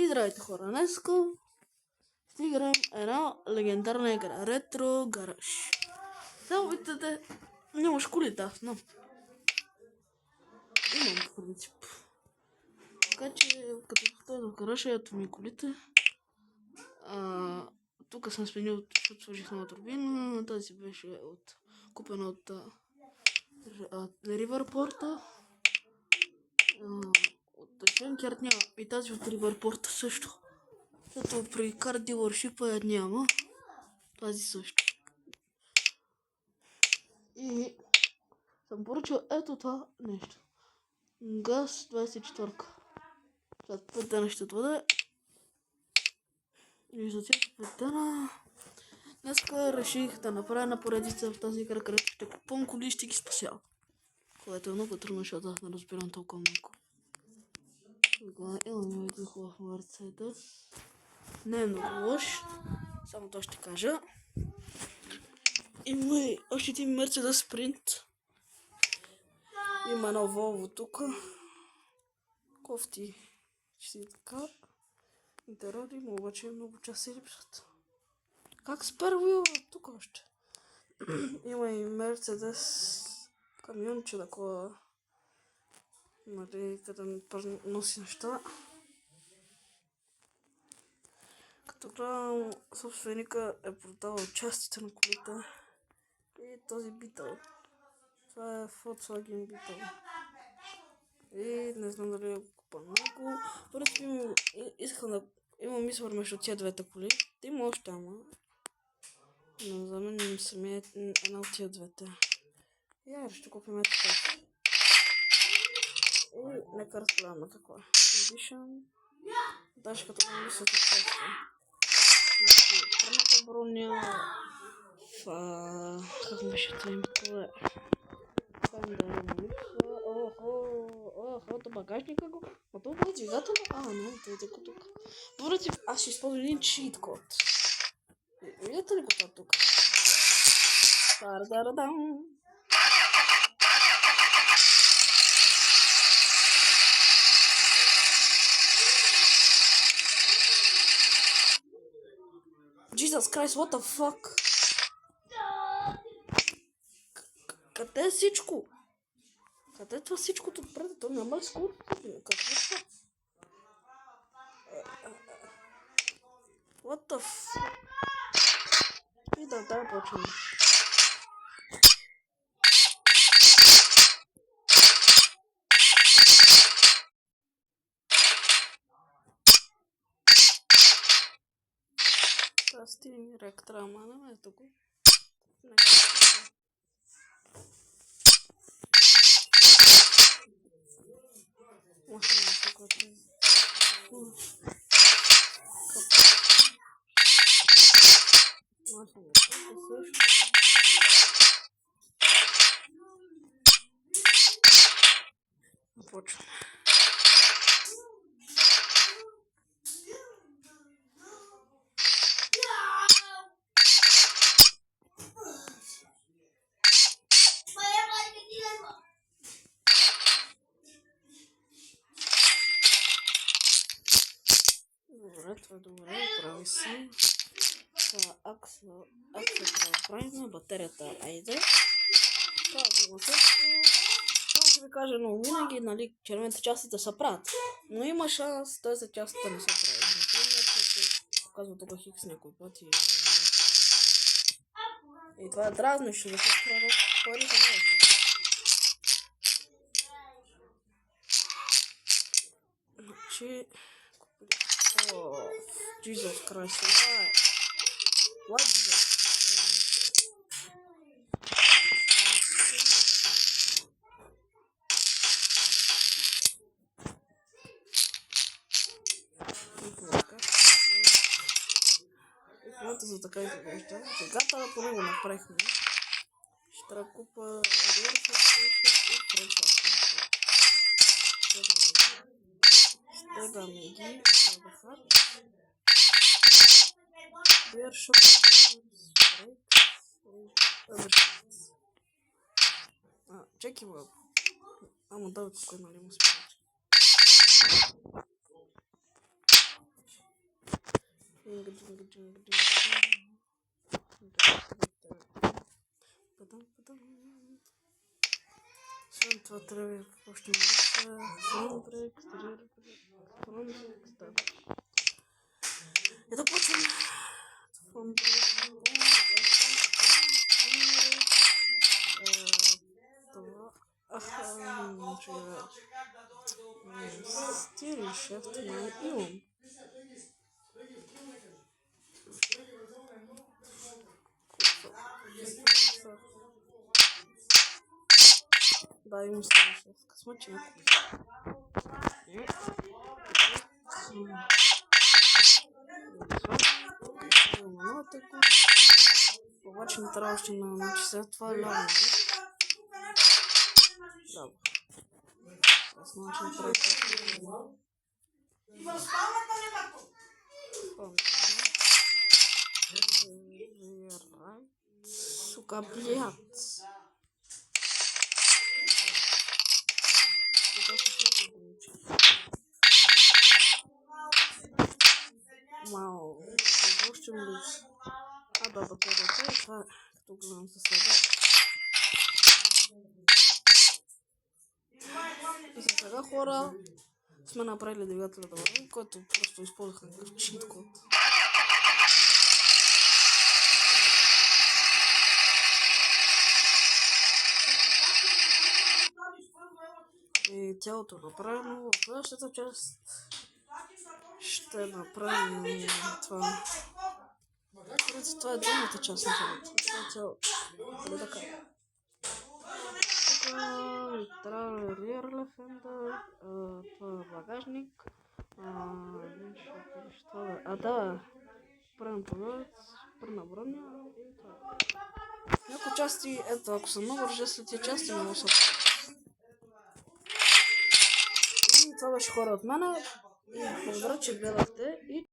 Здравейте хора, днеска ще играем една легендарна игра, Ретро Гараж. Само виждате, нямаш колите, аз знам. Имам в принцип. Така че, като повторя в гаража, ето ми колите. Тук съм сменил, защото сложих нова турбина. Тази беше купена от Ривърпорта. От Дженкерт няма. И тази от Ривърпорта също. Защото при Car Dealership няма. Тази също. И съм поръчал ето това нещо. Газ 24. След 5 дена ще отведе. И за тези 5 дена днеска реших да направя на поредица в тази игра, където ще купувам коли и ще ги спасявам. Което е много трудно, защото аз не разбирам толкова много. Сега имаме един хубав Мерцедес. Не е много лош. Само това ще кажа. Има и още един Мерцедес Спринт. Има едно Волво тук. Кофти. Ще така. Интериор има, обаче много части липсват. Как с първо тук още? Има и Мерцедес камионче такова. Нали, къде носи неща. Като гледам, собственика е продавал частите на колите. И този Битъл. Това е Volkswagen Beetle. И не знам дали е купа много. Поред искам да имам избор между тия двете коли. Да има още, ама. Но за мен самия една от тия двете. И ще купим ето тази. И нека разгледаме какво е. Condition. Даже като го мисля от части. Значи, предната броня. Как му беше това името? Охо, багажника го. А това е двигателно? Не, това е тук. Добре, аз ще използвам един чит код. Видите ли го това тук? Тарадам. Jesus Christ, what the fuck? Къде е всичко? Къде е това всичкото отпред? То няма ли скоро? Какво е това? What the fuck? И да почваме. Това стигне ректора, ама не е тук. Почваме. Добре, прави се. Акса трябва да правим на батерията. Айде. Това има също. Това ще ви кажа, но винаги, нали, червените частите се правят. Но има шанс тези частите не се правят. Например, като показва тук хикс някой път и това е дразнещо, защото трябва да пари за нещо. Значи... Oh, Jesus Christ, why? What Jesus? За така изглежда. Сегата поне го направихме. Ще трябва да купа реверс и фронт. Стегаме ги. Вершоп. Чеки го. Ама да, тук нали му спирачи. След това трябва да почнем фронтбрек, фронтбрек, да. И да почнем фронтбрек, това, стили шефт на имам. Да, имам стили шефт. Късмет, обаче не трябваше на начиса, това е ляво. Да. Аз значи не трябва сука, блядь. Вау, още ми липсва. Да, това като гледам за сега. И за сега хора сме направили двигателя да върви, който просто използвахме като чит код. И тялото е направено. В следващата част ще направим това. Това е долната част на тялото. Това е тялото. Нали така? Тук трябва реарла фендър. Това е багажник. Да. Правим прозорец, пърна броня и това. Някои части, ето, ако съм много ръжа след тия части, много са. И това беше хора от мене. И благодаря, че гледахте.